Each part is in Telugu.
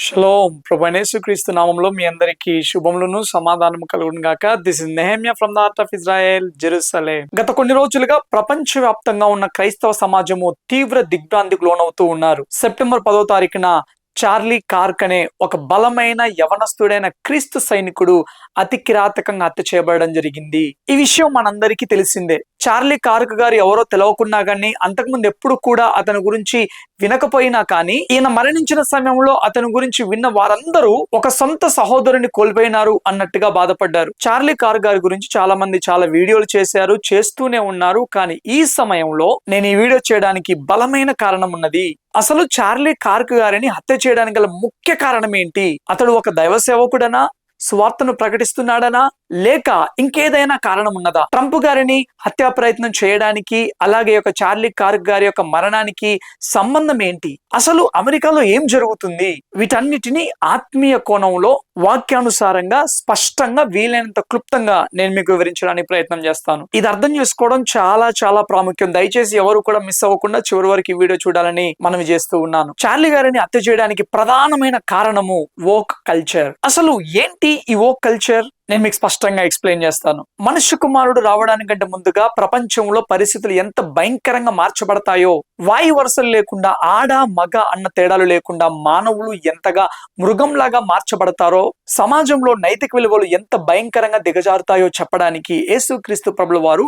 షలోమ్ ప్రభువైన యేసుక్రీస్తు నామంలో మీ అందరికీ శుభములను సమాధానము కలుగును గాక. This is Nehemiah from the heart of Israel, Jerusalem. గత కొన్ని రోజులుగా ప్రపంచవ్యాప్తంగా ఉన్న క్రైస్తవ సమాజము తీవ్ర దిగ్భ్రాంతికి లోనవుతూ ఉన్నారు. సెప్టెంబర్ 10వ తారీఖున చార్లీ కార్క్ అనే ఒక బలమైన యవనస్తుడైన క్రీస్తు సైనికుడు అతి కిరాతకంగా హత్య చేయబడడం జరిగింది. ఈ విషయం మనందరికీ తెలిసిందే. చార్లీ కార్క్ గారు ఎవరో తెలవకున్నా కానీ, అంతకుముందు ఎప్పుడు కూడా అతని గురించి వినకపోయినా కానీ, ఈయన మరణించిన సమయంలో అతని గురించి విన్న వారందరూ ఒక సొంత సహోదరుని కోల్పోయినారు అన్నట్టుగా బాధపడ్డారు. చార్లీ కార్క్ గారి గురించి చాలా మంది చాలా వీడియోలు చేశారు, చేస్తూనే ఉన్నారు. కానీ ఈ సమయంలో నేను ఈ వీడియో చేయడానికి బలమైన కారణం ఉన్నది. అసలు చార్లీ కార్క్ గారిని హత్య చేయడానికి గల ముఖ్య కారణం ఏంటి? అతడు ఒక దైవ సేవకుడనా, సువార్తను ప్రకటిస్తున్నాడనా, లేక ఇంకేదైనా కారణం ఉన్నదా? ట్రంప్ గారిని హత్యా ప్రయత్నం చేయడానికి, అలాగే ఒక చార్లీ కార్క్ గారి యొక్క మరణానికి సంబంధం ఏంటి? అసలు అమెరికాలో ఏం జరుగుతుంది? వీటన్నిటిని ఆత్మీయ కోణంలో వాక్యానుసారంగా స్పష్టంగా వీలైనంత క్లుప్తంగా నేను మీకు వివరించడానికి ప్రయత్నం చేస్తాను. ఇది అర్థం చేసుకోవడం చాలా చాలా ప్రాముఖ్యం. దయచేసి ఎవరు కూడా మిస్ అవ్వకుండా చివరి వరకు ఈ వీడియో చూడాలని మనవి చేస్తూ ఉన్నాను. చార్లీ గారిని హత్య చేయడానికి ప్రధానమైన కారణము వోక్ కల్చర్. అసలు ఏంటి ఈ వోక్ కల్చర్? నేను మీకు స్పష్టంగా ఎక్స్ప్లెయిన్ చేస్తాను. మనుష్య కుమారుడు రావడానికంటే ముందుగా ప్రపంచంలో పరిస్థితులు ఎంత భయంకరంగా మార్చబడతాయో, వాయు వరుసలు లేకుండా, ఆడ మగ అన్న తేడాలు లేకుండా మానవులు ఎంతగా మృగంలాగా మార్చబడతారో, సమాజంలో నైతిక విలువలు ఎంత భయంకరంగా దిగజారుతాయో చెప్పడానికి యేసుక్రీస్తు ప్రభుల వారు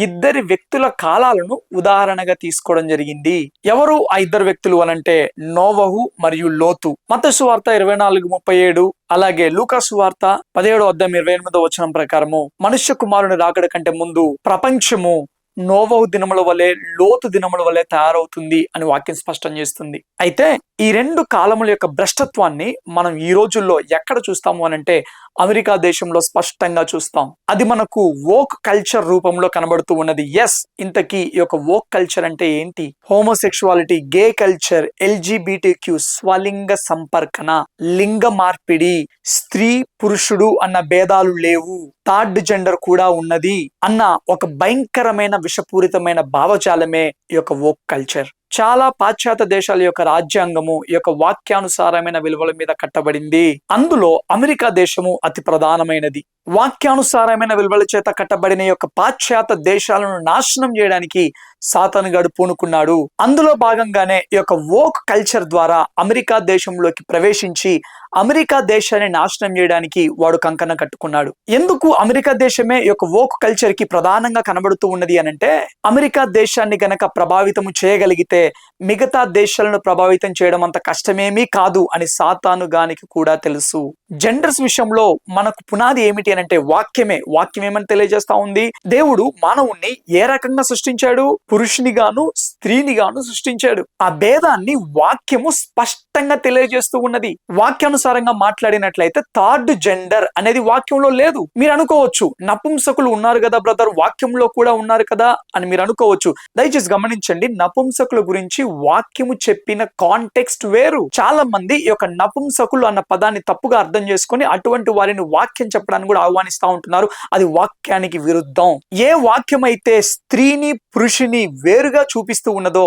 ఇద్దరి వ్యక్తుల కాలాలను ఉదాహరణగా తీసుకోవడం జరిగింది. ఎవరు ఆ ఇద్దరు వ్యక్తులు అనంటే నోవహు మరియు లోతు. మత్తయి సువార్త 24:37, అలాగే లూకా సువార్త 17:28 ప్రకారము మనుష్య కుమారుని రాకడ కంటే ముందు ప్రపంచము నోవహు దినముల వలె, లోతు దినముల వలె తయారవుతుంది అని వాక్యం స్పష్టం చేస్తుంది. అయితే ఈ రెండు కాలముల యొక్క భ్రష్టత్వాన్ని మనం ఈ రోజుల్లో ఎక్కడ చూస్తాము అనంటే అమెరికా దేశంలో స్పష్టంగా చూస్తాం. అది మనకు వోక్ కల్చర్ రూపంలో కనబడుతూ ఉన్నది. ఎస్, ఇంతకీ ఈ యొక్క వోక్ కల్చర్ అంటే ఏంటి? హోమోసెక్షువాలిటీ, గే కల్చర్, LGBTQ, స్వలింగ సంపర్కన, లింగ మార్పిడి, స్త్రీ పురుషుడు అన్న భేదాలు లేవు, థర్డ్ జెండర్ కూడా ఉన్నది అన్న ఒక భయంకరమైన విషపూరితమైన భావజాలమే ఈ యొక్క వోక్ కల్చర్. చాలా పాశ్చాత్య దేశాల యొక్క రాజ్యాంగము ఈ యొక్క వాక్యానుసారమైన విలువల మీద కట్టబడింది. అందులో అమెరికా దేశము అతి ప్రధానమైనది. వాక్యానుసారమైన విలువల చేత కట్టబడిన యొక్క పాశ్చాత్య దేశాలను నాశనం చేయడానికి సాతాను గాడు పూనుకున్నాడు. అందులో భాగంగానే ఈ యొక్క వోక్ కల్చర్ ద్వారా అమెరికా దేశంలోకి ప్రవేశించి అమెరికా దేశాన్ని నాశనం చేయడానికి వాడు కంకణం కట్టుకున్నాడు. ఎందుకు అమెరికా దేశమే ఈ యొక్క వోక్ కల్చర్ కి ప్రధానంగా కనబడుతూ ఉన్నది అనంటే, అమెరికా దేశాన్ని గనక ప్రభావితం చేయగలిగితే మిగతా దేశాలను ప్రభావితం చేయడం అంత కష్టమేమీ కాదు అని సాతాను గానికి కూడా తెలుసు. జెండర్స్ విషయంలో మనకు పునాది ఏమిటి అనంటే వాక్యమే. వాక్యం ఏమని తెలియజేస్తా ఉంది? దేవుడు మానవుణ్ణి ఏ రకంగా సృష్టించాడు? పురుషుని గాను స్త్రీని గాను సృష్టించాడు. ఆ భేదాన్ని వాక్యము స్పష్టంగా తెలియజేస్తూ ఉన్నది. వాక్యానుసారంగా మాట్లాడినట్లయితే థర్డ్ జెండర్ అనేది వాక్యంలో లేదు. మీరు అనుకోవచ్చు, నపుంసకులు ఉన్నారు కదా బ్రదర్, వాక్యంలో కూడా ఉన్నారు కదా అని మీరు అనుకోవచ్చు. దయచేసి గమనించండి, నపుంసకుల గురించి వాక్యము చెప్పిన కాంటెక్స్ట్ వేరు. చాలా మంది ఈ యొక్క నపుంసకులు అన్న పదాన్ని తప్పుగా అర్థం చేసుకొని అటువంటి వారిని వాక్యం చెప్పడానికి కూడా ఆహ్వానిస్తూ ఉంటున్నారు. అది వాక్యానికి విరుద్ధం. ఏ వాక్యం అయితే స్త్రీని పురుషుని వేరుగా చూపిస్తూ ఉన్నదో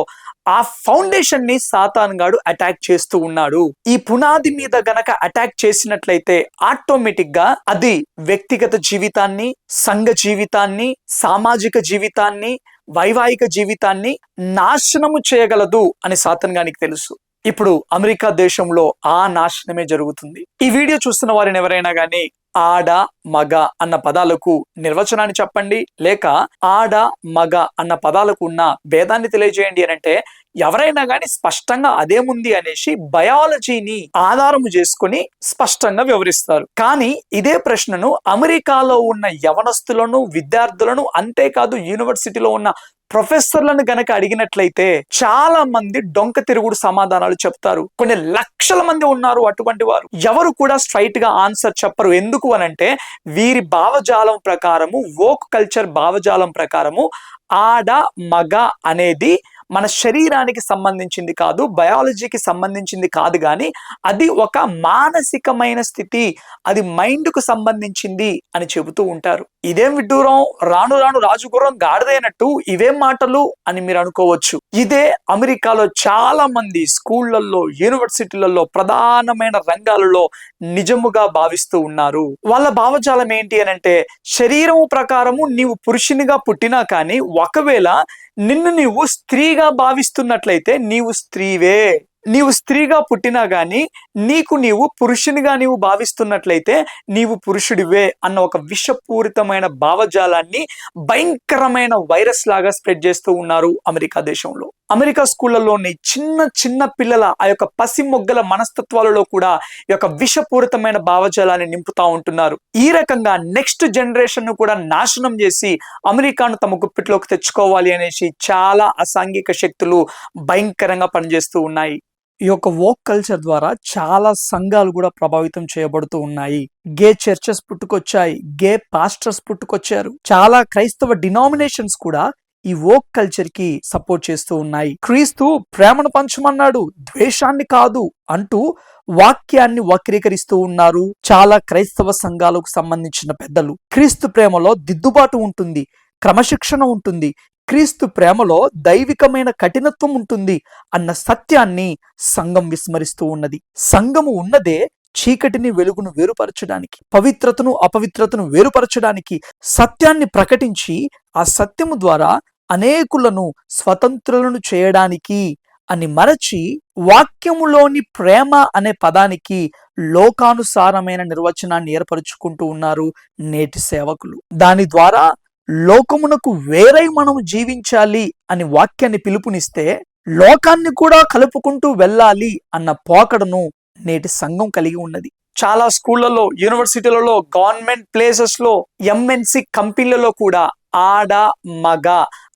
ఆ ఫౌండేషన్ ని సాతాను గాడు అటాక్ చేస్తూ ఉన్నాడు. ఈ పునాది మీద గనక అటాక్ చేసినట్లయితే ఆటోమేటిక్ గా అది వ్యక్తిగత జీవితాన్ని, సంఘ జీవితాన్ని, సామాజిక జీవితాన్ని, వైవాహిక జీవితాన్ని నాశనము చేయగలదు అని సాతాను గానికి తెలుసు. ఇప్పుడు అమెరికా దేశంలో ఆ నాశనమే జరుగుతుంది. ఈ వీడియో చూస్తున్న వారిని ఎవరైనా కానీ ఆడ మగ అన్న పదాలకు నిర్వచనాన్ని చెప్పండి, లేక ఆడ మగ అన్న పదాలకు ఉన్న భేదాన్ని తెలియజేయండి అని అంటే ఎవరైనా కానీ స్పష్టంగా అదేముంది అనేసి బయాలజీని ఆధారము చేసుకుని స్పష్టంగా వివరిస్తారు. కానీ ఇదే ప్రశ్నను అమెరికాలో ఉన్న యవనస్తులను, విద్యార్థులను, అంతేకాదు యూనివర్సిటీలో ఉన్న ప్రొఫెసర్లను గనక అడిగినట్లయితే చాలా మంది డొంక తిరుగుడు సమాధానాలు చెప్తారు. కొన్ని లక్షల మంది ఉన్నారు అటువంటి వారు. ఎవరు కూడా స్ట్రైట్ గా ఆన్సర్ చెప్పరు. ఎందుకు అనంటే వీరి భావజాలం ప్రకారము, వోక్ కల్చర్ భావజాలం ప్రకారము ఆడ మగ అనేది మన శరీరానికి సంబంధించింది కాదు, బయాలజీకి సంబంధించింది కాదు, కానీ అది ఒక మానసికమైన స్థితి, అది మైండ్కు సంబంధించింది అని చెబుతూ ఉంటారు. ఇదేం విడ్డూరం, రాను రాను రాజుగుర్రం గాడిదైనట్టు ఇవేం మాటలు అని మీరు అనుకోవచ్చు. ఇదే అమెరికాలో చాలా మంది స్కూళ్లలో, యూనివర్సిటీలలో, ప్రధానమైన రంగాలలో నిజముగా భావిస్తూ ఉన్నారు. వాళ్ళ భావజాలం ఏంటి అని అంటే, శరీరము ప్రకారము నీవు పురుషునిగా పుట్టినా కానీ ఒకవేళ నిన్ను నీవు స్త్రీగా భావిస్తున్నట్లయితే నీవు స్త్రీవే. నీవు స్త్రీగా పుట్టినా గాని నీకు నీవు పురుషునిగా నీవు భావిస్తున్నట్లయితే నీవు పురుషుడివే అన్న ఒక విషపూరితమైన భావజాలాన్ని భయంకరమైన వైరస్ లాగా స్ప్రెడ్ చేస్తూ ఉన్నారు అమెరికా దేశంలో. అమెరికా స్కూళ్లలోని చిన్న చిన్న పిల్లల ఆ యొక్క పసి మొగ్గల మనస్తత్వాలలో కూడా ఈ యొక్క విషపూరితమైన భావజాలాన్ని నింపుతా ఉంటున్నారు. ఈ రకంగా నెక్స్ట్ జనరేషన్ ను కూడా నాశనం చేసి అమెరికాను తమ గుప్పిట్లోకి తెచ్చుకోవాలి అనేసి చాలా అసాంఘిక శక్తులు భయంకరంగా పనిచేస్తూ ఉన్నాయి. ఈ యొక్క వోక్ కల్చర్ ద్వారా చాలా సంఘాలు కూడా ప్రభావితం చేయబడుతూ ఉన్నాయి. గే చర్చెస్ పుట్టుకొచ్చాయి, గే పాస్టర్స్ పుట్టుకొచ్చారు. చాలా క్రైస్తవ డినామినేషన్స్ కూడా ఈ వోక్ కల్చర్ కి సపోర్ట్ చేస్తూ ఉన్నాయి. క్రీస్తు ప్రేమను పంచమన్నాడు, ద్వేషాన్ని కాదు అంటూ వాక్యాన్ని వక్రీకరిస్తూ ఉన్నారు చాలా క్రైస్తవ సంఘాలకు సంబంధించిన పెద్దలు. క్రీస్తు ప్రేమలో దిద్దుబాటు ఉంటుంది, క్రమశిక్షణ ఉంటుంది, క్రీస్తు ప్రేమలో దైవికమైన కఠినత్వం ఉంటుంది అన్న సత్యాన్ని సంఘం విస్మరిస్తూ ఉన్నది. సంఘము ఉన్నదే చీకటిని వెలుగును వేరుపరచడానికి, పవిత్రతను అపవిత్రతను వేరుపరచడానికి, సత్యాన్ని ప్రకటించి ఆ సత్యము ద్వారా అనేకులను స్వతంత్రులను చేయడానికి అని మరచి వాక్యములోని ప్రేమ అనే పదానికి లోకానుసారమైన నిర్వచనాన్ని ఏర్పరచుకుంటూ ఉన్నారు నేటి సేవకులు. దాని ద్వారా లోకమునకు వేరై మనం జీవించాలి అని వాక్యాన్ని పిలుపునిస్తే లోకాన్ని కూడా కలుపుకుంటూ వెళ్ళాలి అన్న పోకడను నేటి సంఘం కలిగి ఉన్నది. చాలా స్కూళ్లలో, యూనివర్సిటీలలో, గవర్నమెంట్ ప్లేసెస్ లో, ఎంఎన్సి కంపెనీలలో కూడా ఆడ మగ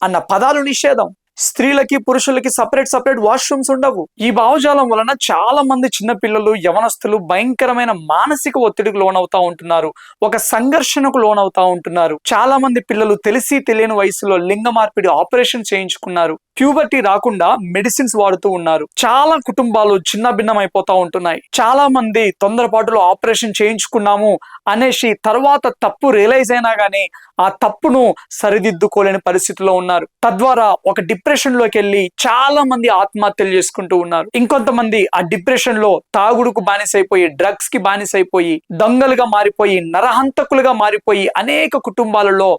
అన్న పదాలు నిషేధం. స్త్రీలకి పురుషులకి సపరేట్ వాష్రూమ్స్ ఉండవు. ఈ భావజాలం వలన చాలా మంది చిన్న పిల్లలు, యవనస్తులు భయంకరమైన మానసిక ఒత్తిడికి లోనవుతా ఉంటున్నారు, ఒక సంఘర్షణకు లోనవుతా ఉంటున్నారు. చాలా మంది పిల్లలు తెలిసి తెలియని వయసులో లింగ మార్పిడి ఆపరేషన్ చేయించుకున్నారు. ప్యూబర్టీ రాకుండా మెడిసిన్స్ వాడుతూ ఉన్నారు. చాలా కుటుంబాలు చిన్న భిన్నం అయిపోతా ఉంటున్నాయి. చాలా మంది తొందరపాటులో ఆపరేషన్ చేయించుకున్నాము అనేసి తర్వాత తప్పు రియలైజ్ అయినా గానీ ఆ తప్పును సరిదిద్దుకోలేని పరిస్థితిలో ఉన్నారు. తద్వారా ఒక డిప్రెషన్ లోకి వెళ్ళి చాలా మంది ఆత్మహత్యలు చేసుకుంటూ ఉన్నారు. ఇంకొంతమంది ఆ డిప్రెషన్ లో తాగుడుకు బానిసైపోయి, డ్రగ్స్ కి బానిసైపోయి, దొంగలుగా మారిపోయి, నరహంతకులుగా మారిపోయి అనేక కుటుంబాలలో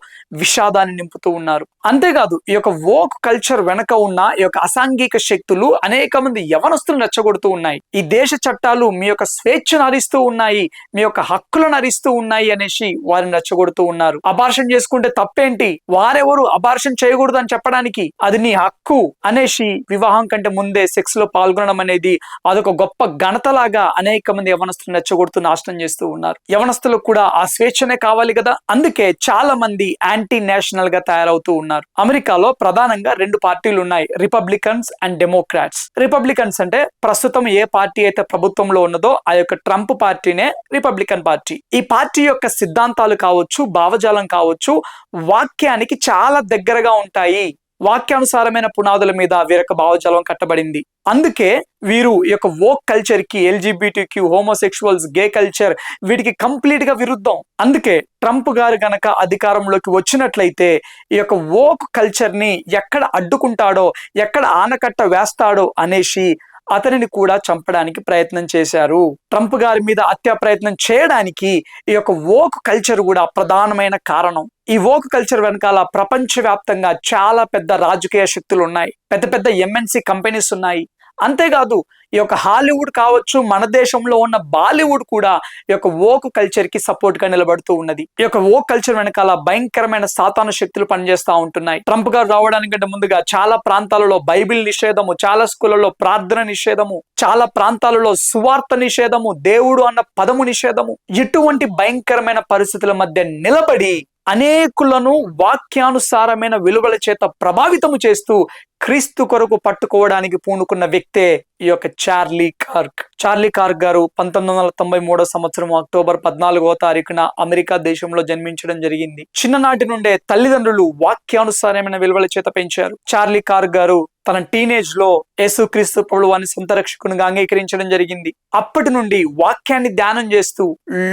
విషాదాన్ని నింపుతూ ఉన్నారు. అంతేకాదు ఈ యొక్క వోక్ కల్చర్ వెనక ఉన్న ఈ యొక్క అసాంఘిక శక్తులు అనేక మంది యవనస్తులను రెచ్చగొడుతూ ఉన్నాయి. ఈ దేశ చట్టాలు మీ యొక్క స్వేచ్ఛను హరిస్తూ ఉన్నాయి, మీ యొక్క హక్కులను హరిస్తూ ఉన్నాయి అనేసి వారిని రెచ్చగొడుతూ ఉన్నారు. అబార్షన్ చేసుకుంటే తప్పేంటి, వారెవరు అబార్షన్ చేయకూడదు అని చెప్పడానికి, అది నీ హక్కు అనేసి వివాహం కంటే ముందే సెక్స్ లో పాల్గొనడం అనేది అదొక గొప్ప ఘనతలాగా అనేక మంది యవనస్తులను రెచ్చగొడుతూ నాశనం చేస్తూ ఉన్నారు. యవనస్తులకు కూడా ఆ స్వేచ్ఛనే కావాలి కదా, అందుకే చాలా మంది యాంటీ నేషనల్ గా తయారవుతూ ఉన్నారు. అమెరికాలో ప్రధానంగా రెండు పార్టీలు ఉన్నాయి, రిపబ్లికన్స్ అండ్ డెమోక్రాట్స్. రిపబ్లికన్స్ అంటే ప్రస్తుతం ఏ పార్టీ అయితే ప్రభుత్వంలో ఉన్నదో ఆ యొక్క ట్రంప్ పార్టీనే రిపబ్లికన్ పార్టీ. ఈ పార్టీ యొక్క సిద్ధాంతాలు కావచ్చు, భావజాలం కావచ్చు, వాక్యానికి చాలా దగ్గరగా ఉంటాయి. వాక్యానుసారమైన పునాదుల మీద వీరొక భావజాలం కట్టబడింది. అందుకే వీరు ఈ యొక్క వోక్ కల్చర్ కి, ఎల్జిబిటిక్యూ, హోమోసెక్షువల్స్, గే కల్చర్ వీటికి కంప్లీట్ గా విరుద్ధం. అందుకే ట్రంప్ గారు గనక అధికారంలోకి వచ్చినట్లయితే ఈ యొక్క వోక్ కల్చర్ ని ఎక్కడ అడ్డుకుంటాడో, ఎక్కడ ఆనకట్ట వేస్తాడో అనేసి అతనిని కూడా చంపడానికి ప్రయత్నం చేశారు. ట్రంప్ గారి మీద హత్య ప్రయత్నం చేయడానికి ఈ యొక్క వోక్ కల్చర్ కూడా ప్రధానమైన కారణం. ఈ వోక్ కల్చర్ వెనకాల ప్రపంచవ్యాప్తంగా చాలా పెద్ద రాజకీయ శక్తులు ఉన్నాయి, పెద్ద పెద్ద ఎంఎన్సి కంపెనీస్ ఉన్నాయి. అంతేకాదు ఈ యొక్క హాలీవుడ్ కావచ్చు, మన దేశంలో ఉన్న బాలీవుడ్ కూడా ఈ యొక్క వోక్ కల్చర్ కి సపోర్ట్ గా నిలబడుతూ ఉన్నది. ఈ యొక్క వోక్ కల్చర్ వెనకాల భయంకరమైన సాతాను శక్తులు పనిచేస్తా ఉంటున్నాయి. ట్రంప్ గారు రావడానికంటే ముందుగా చాలా ప్రాంతాలలో బైబిల్ నిషేధము, చాలా స్కూళ్లలో ప్రార్థన నిషేధము, చాలా ప్రాంతాలలో సువార్త నిషేధము, దేవుడు అన్న పదము నిషేధము. ఇటువంటి భయంకరమైన పరిస్థితుల మధ్య నిలబడి అనేకులను వాక్యానుసారమైన విలువల చేత ప్రభావితము చేస్తూ క్రీస్తు కొరకు పట్టుకోవడానికి పూనుకున్న వ్యక్తే ఈ యొక్క చార్లీ కార్క్. చార్లీ కార్క్ గారు 1993 సంవత్సరం అక్టోబర్ 14వ తారీఖున అమెరికా దేశంలో జన్మించడం జరిగింది. చిన్ననాటి నుండే తల్లిదండ్రులు వాక్యానుసారమైన విలువల చేత పెంచారు. చార్లీ కార్క్ గారు తన టీనేజ్ లో యేసుక్రీస్తు ప్రభువుని సొంత రక్షకునిగా అంగీకరించడం జరిగింది. అప్పటి నుండి వాక్యాన్ని ధ్యానం చేస్తూ,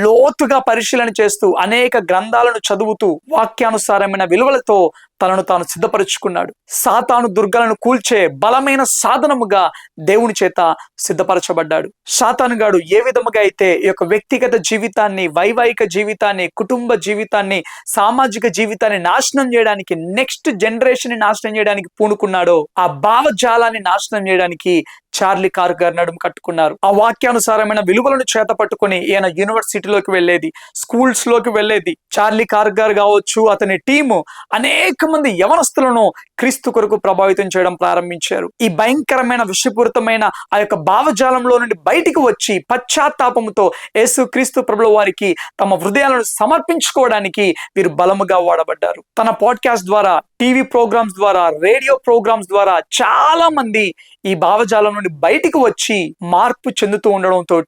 లోతుగా పరిశీలన చేస్తూ, అనేక గ్రంథాలను చదువుతూ, వాక్యానుసారమైన విలువలతో తనను తాను సిద్ధపరుచుకున్నాడు. సాతాను దుర్గలను కూల్చే బలమైన సాధనముగా దేవుని చేత సిద్ధపరచబడ్డాడు. సాతానుగాడు ఏ విధముగా అయితే ఈ యొక్క వ్యక్తిగత జీవితాన్ని, వైవాహిక జీవితాన్ని, కుటుంబ జీవితాన్ని, సామాజిక జీవితాన్ని నాశనం చేయడానికి, నెక్స్ట్ జనరేషన్ ని నాశనం చేయడానికి పూనుకున్నాడో, ఆ భావజాలాన్ని నాశనం చేయడానికి చార్లీ కార్క్ గారు నడుము కట్టుకున్నారు. ఆ వాక్యానుసారమైన విలువలను చేత పట్టుకుని ఈయన యూనివర్సిటీలోకి వెళ్ళేది, స్కూల్స్ లోకి వెళ్ళేది. చార్లీ కార్క్ గారు కావచ్చు, అతని టీము అనేక మంది యవనస్తులను క్రీస్తు కొరకు ప్రభావితం చేయడం ప్రారంభించారు. ఈ భయంకరమైన విషపూరితమైన ఆ యొక్క భావజాలంలో నుండి బయటికి వచ్చి పశ్చాత్తాపంతో యేసు క్రీస్తు ప్రభుల వారికి తమ హృదయాలను సమర్పించుకోవడానికి వీరు బలముగా వాడబడ్డారు. తన పాడ్కాస్ట్ ద్వారా, టీవీ ప్రోగ్రామ్స్ ద్వారా, రేడియో ప్రోగ్రామ్స్ ద్వారా చాలా మంది ఈ భావజాలం నుండి బయటికి వచ్చి మార్పు చెందుతూ ఉండడంతో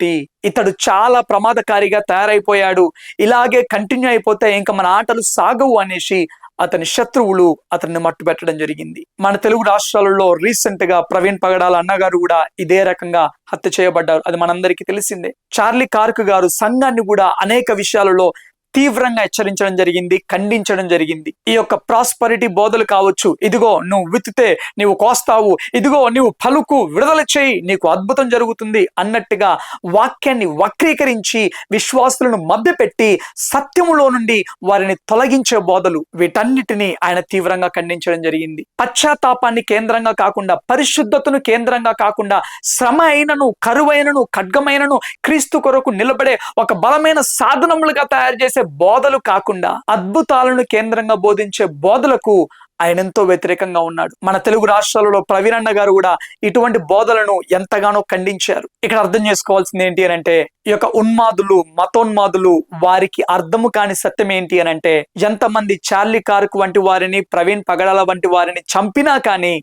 ఇతడు చాలా ప్రమాదకారిగా తయారైపోయాడు. ఇలాగే కంటిన్యూ అయిపోతే ఇంకా మన ఆటలు సాగవు అనేసి అతని శత్రువులు అతన్ని మట్టుబెట్టడం జరిగింది. మన తెలుగు రాష్ట్రాలలో రీసెంట్ గా ప్రవీణ్ పగడాల అన్నగారు కూడా ఇదే రకంగా హత్య చేయబడ్డారు. అది మనందరికీ తెలిసిందే. చార్లీ కార్క్ గారు సంఘాన్ని కూడా అనేక విషయాలలో తీవ్రంగా హెచ్చరించడం జరిగింది, ఖండించడం జరిగింది. ఈ యొక్క ప్రాస్పరిటీ బోధలు కావచ్చు, ఇదిగో నువ్వు విత్తితే నీవు కోస్తావు, ఇదిగో నీవు పలుకు, విడుదల చేయి, నీకు అద్భుతం జరుగుతుంది అన్నట్టుగా వాక్యాన్ని వక్రీకరించి విశ్వాసులను మభ్యపెట్టి సత్యములో నుండి వారిని తొలగించే బోధలు, వీటన్నిటిని ఆయన తీవ్రంగా ఖండించడం జరిగింది. పశ్చాత్తాపాన్ని కేంద్రంగా కాకుండా, పరిశుద్ధతను కేంద్రంగా కాకుండా, శ్రమ అయినను, కరువైనను, ఖడ్గమైనను క్రీస్తు కొరకు నిలబడే ఒక బలమైన సాధనములుగా తయారు చేసే బోధలు కాకుండా, అద్భుతాలను కేంద్రంగా బోధించే బోధలకు ఆయన ఎంతో వ్యతిరేకంగా ఉన్నాడు. మన తెలుగు రాష్ట్రాలలో ప్రవీణ్ అన్న గారు కూడా ఇటువంటి బోధలను ఎంతగానో ఖండించారు. ఇక్కడ అర్థం చేసుకోవాల్సింది ఏంటి అని అంటే, ఈ యొక్క ఉన్మాదులు, మతోన్మాదులు, వారికి అర్థము కాని సత్యం ఏంటి అని అంటే, ఎంతమంది చార్లీ కార్క్ వంటి వారిని, ప్రవీణ్ పగడాల వంటి వారిని చంపినా కానీ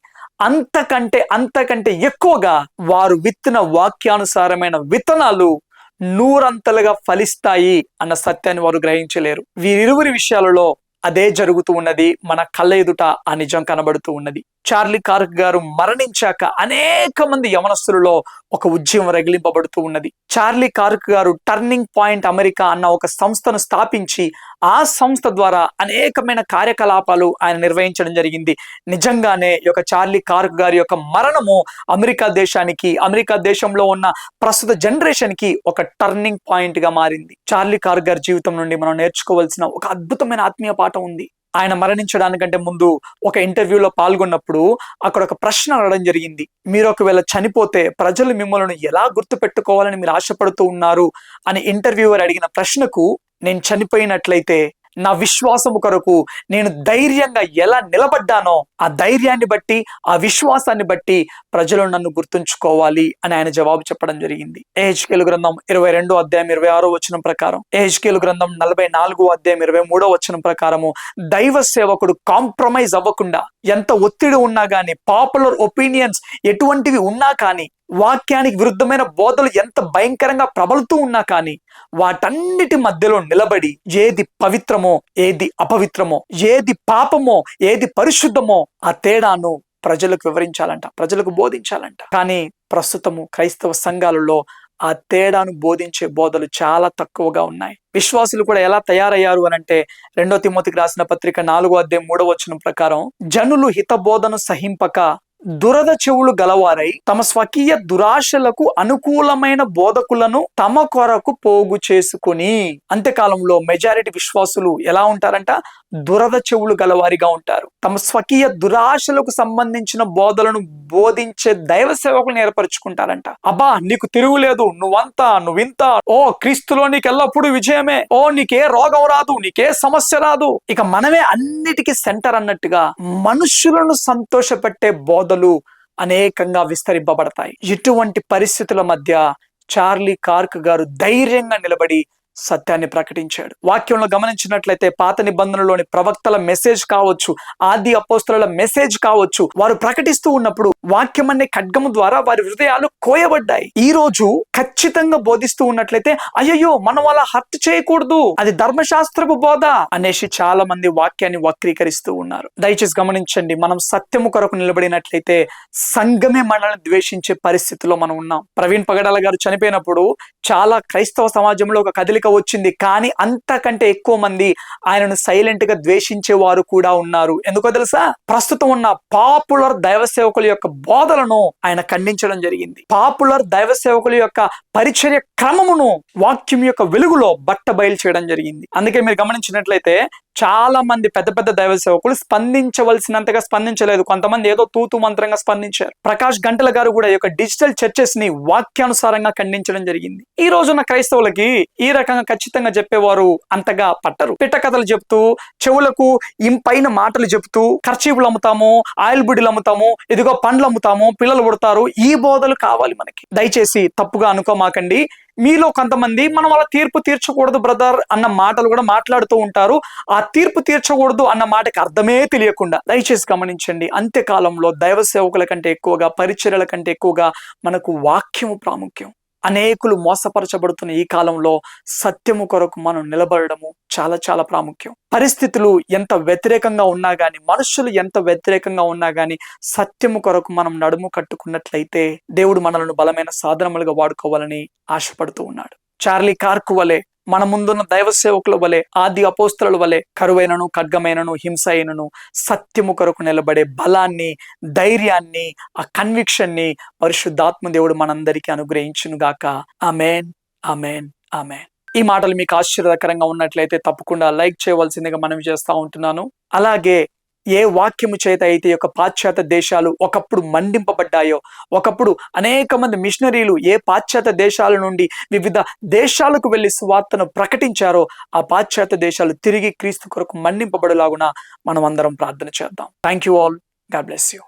అంతకంటే ఎక్కువగా వారు విత్తిన వాక్యానుసారమైన విత్తనాలు నూరంతలుగా ఫలిస్తాయి అన్న సత్యాన్ని వారు గ్రహించలేరు. వీరిరువురి విషయాలలో అదే జరుగుతూ ఉన్నది. మన కళ్ళ ఎదుట ఆ నిజం కనబడుతూ ఉన్నది. చార్లీ కార్క్ గారు మరణించాక అనేక మంది యవనస్తులలో ఒక ఉద్యమం రగిలింపబడుతూ ఉన్నది. చార్లీ కార్క్ గారు టర్నింగ్ పాయింట్ అమెరికా అన్న ఒక సంస్థను స్థాపించి ఆ సంస్థ ద్వారా అనేకమైన కార్యకలాపాలు ఆయన నిర్వహించడం జరిగింది. నిజంగానే ఈ యొక్క చార్లీ కార్క్ గారి యొక్క మరణము అమెరికా దేశానికి, అమెరికా దేశంలో ఉన్న ప్రస్తుత జనరేషన్ కి ఒక టర్నింగ్ పాయింట్ గా మారింది. చార్లీ కార్క్ గారి జీవితం నుండి మనం నేర్చుకోవాల్సిన ఒక అద్భుతమైన ఆత్మీయ పాఠం ఉంది. ఆయన మరణించడానికంటే ముందు ఒక ఇంటర్వ్యూలో పాల్గొన్నప్పుడు అక్కడ ఒక ప్రశ్న అడగడం జరిగింది. మీరు ఒకవేళ చనిపోతే ప్రజలు మిమ్మల్ని ఎలా గుర్తు పెట్టుకోవాలని మీరు ఆశపడుతూ ఉన్నారు అని ఇంటర్వ్యూవర్ అడిగిన ప్రశ్నకు, నేను చనిపోయినట్లయితే నా విశ్వాసము కొరకు నేను ధైర్యంగా ఎలా నిలబడ్డానో ఆ ధైర్యాన్ని బట్టి, ఆ విశ్వాసాన్ని బట్టి ప్రజలు నన్ను గుర్తుంచుకోవాలి అని ఆయన జవాబు చెప్పడం జరిగింది. యెహెజ్కేలు గ్రంథం 22వ అధ్యాయం 26వ వచనం ప్రకారం, యెహెజ్కేలు గ్రంథం 44వ అధ్యాయం 23వ వచనం ప్రకారము దైవ సేవకుడు కాంప్రమైజ్ అవ్వకుండా, ఎంత ఒత్తిడి ఉన్నా కానీ, పాపులర్ ఒపీనియన్స్ ఎటువంటివి ఉన్నా కానీ, వాక్యానికి విరుద్ధమైన బోధలు ఎంత భయంకరంగా ప్రబలుతూ ఉన్నా కానీ, వాటన్నిటి మధ్యలో నిలబడి ఏది పవిత్రమో, ఏది అపవిత్రమో, ఏది పాపమో, ఏది పరిశుద్ధమో ఆ తేడాను ప్రజలకు వివరించాలంట, ప్రజలకు బోధించాలంట. కానీ ప్రస్తుతము క్రైస్తవ సంఘాలలో ఆ తేడాను బోధించే బోధలు చాలా తక్కువగా ఉన్నాయి. విశ్వాసులు కూడా ఎలా తయారయ్యారు అని అంటే, 2 తిమోతికి రాసిన పత్రిక 4వ అధ్యాయం 3వ వచనం ప్రకారం, జనులు హితబోధను సహింపక దురద చెవులు గలవారై తమ స్వకీయ దురాశలకు అనుకూలమైన బోధకులను తమ కొరకు పోగు చేసుకుని. అంత్యకాలంలో మెజారిటీ విశ్వాసులు ఎలా ఉంటారంట? దురద చెవులు గలవారిగా ఉంటారు. తమ స్వకీయ దురాశలకు సంబంధించిన బోధలను బోధించే దైవ సేవకులను ఏర్పరచుకుంటారంట. అబ్బా నీకు తిరుగులేదు, నువ్వింత, ఓ క్రీస్తులో నీకు ఎల్లప్పుడూ విజయమే, ఓ నీకే రోగం రాదు, నీకే సమస్య రాదు, ఇక మనమే అన్నిటికీ సెంటర్ అన్నట్టుగా మనుషులను సంతోషపెట్టే బోధలు అనేకంగా విస్తరింపబడతాయి. ఇటువంటి పరిస్థితుల మధ్య చార్లీ కార్క్ గారు ధైర్యంగా నిలబడి సత్యాన్ని ప్రకటించాడు. వాక్యంలో గమనించినట్లయితే పాత నిబంధనలోని ప్రవక్తల మెసేజ్ కావచ్చు, ఆది అపోస్తలుల మెసేజ్ కావచ్చు, వారు ప్రకటిస్తూ ఉన్నప్పుడు వాక్యం అనే ఖడ్గము ద్వారా వారి హృదయాలు కోయబడ్డాయి. ఈ రోజు ఖచ్చితంగా బోధిస్తూ ఉన్నట్లయితే అయ్యయ్యో మనం అలా హత్య చేయకూడదు, అది ధర్మశాస్త్రపు బోధ అనేసి చాలా మంది వాక్యాన్ని వక్రీకరిస్తూ ఉన్నారు. దయచేసి గమనించండి, మనం సత్యము కొరకు నిలబడినట్లయితే సంఘమే మనల్ని ద్వేషించే పరిస్థితిలో మనం ఉన్నాం. ప్రవీణ్ పగడాల గారు చనిపోయినప్పుడు చాలా క్రైస్తవ సమాజంలో ఒక కదలిక వచ్చింది. కానీ అంతకంటే ఎక్కువ మంది ఆయనను సైలెంట్ గా ద్వేషించే వారు కూడా ఉన్నారు. ఎందుకో తెలుసా? ప్రస్తుతం ఉన్న పాపులర్ దైవ సేవకుల యొక్క బోధలను ఆయన ఖండించడం జరిగింది. పాపులర్ దైవ సేవకుల యొక్క పరిచర్య క్రమమును వాక్యం యొక్క వెలుగులో బట్ట బయలు చేయడం జరిగింది. అందుకే మీరు గమనించినట్లయితే చాలా మంది పెద్ద పెద్ద దైవ సేవకులు స్పందించవలసినంతగా స్పందించలేదు. కొంతమంది ఏదో తూతు మంత్రంగా స్పందించారు. ప్రకాష్ గంటల గారు కూడా ఈ యొక్క డిజిటల్ చర్చెస్ ని వాక్యానుసారంగా ఖండించడం జరిగింది. ఈ రోజున క్రైస్తవులకి ఈ రకంగా ఖచ్చితంగా చెప్పేవారు అంతగా పట్టరు. పిట్టకథలు చెప్తూ, చెవులకు ఇంపైన మాటలు చెప్తూ, ఖర్చీపులు అమ్ముతాము, ఆయిల్ బుడ్డీలు అమ్ముతాము, ఇదిగో పండ్లు అమ్ముతాము, పిల్లలు పుడతారు, ఈ బోధలు కావాలి మనకి. దయచేసి తప్పుగా అనుకోమాకండి. మీలో కొంతమంది మనం అలా తీర్పు తీర్చకూడదు బ్రదర్ అన్న మాటలు కూడా మాట్లాడుతూ ఉంటారు. ఆ తీర్పు తీర్చకూడదు అన్న మాటకి అర్థమే తెలియకుండా. దయచేసి గమనించండి, అంత్యకాలంలో దైవ సేవకుల కంటే ఎక్కువగా, పరిచర్యల కంటే ఎక్కువగా మనకు వాక్యము ప్రాముఖ్యం. అనేకులు మోసపరచబడుతున్న ఈ కాలంలో సత్యము కొరకు మనం నిలబడము చాలా చాలా ప్రాముఖ్యం. పరిస్థితులు ఎంత వ్యతిరేకంగా ఉన్నా గాని, మనుషులు ఎంత వ్యతిరేకంగా ఉన్నా గాని, సత్యము కొరకు మనం నడుము కట్టుకున్నట్లయితే దేవుడు మనలను బలమైన సాధనములుగా వాడుకోవాలని ఆశపడుతూ ఉన్నాడు. చార్లీ కార్క్ వలె, మన ముందున్న దైవ సేవకుల వలె, ఆది అపోస్తలుల వలె కరువైనను, ఖడ్గమైనను, హింస అయినను సత్యము కొరకు నిలబడే బలాన్ని, ధైర్యాన్ని, ఆ కన్విక్షన్ ని పరిశుద్ధాత్మ దేవుడు మనందరికీ అనుగ్రహించును గాక. ఆమేన్, ఆమేన్, ఆమేన్. ఈ మాటలు మీకు ఆశ్చర్యకరంగా ఉన్నట్లయితే తప్పకుండా లైక్ చేయవలసిందిగా మనవి చేస్తా ఉంటున్నాను. అలాగే ఏ వాక్యము చేత అయితే ఈ యొక్క పాశ్చాత్య దేశాలు ఒకప్పుడు మండింపబడ్డాయో, ఒకప్పుడు అనేక మంది మిషనరీలు ఏ పాశ్చాత్య దేశాల నుండి వివిధ దేశాలకు వెళ్లి సువార్తను ప్రకటించారో, ఆ పాశ్చాత్య దేశాలు తిరిగి క్రీస్తు కొరకు మండింపబడేలాగున మనం అందరం ప్రార్థన చేద్దాం. Thank you all. God bless you.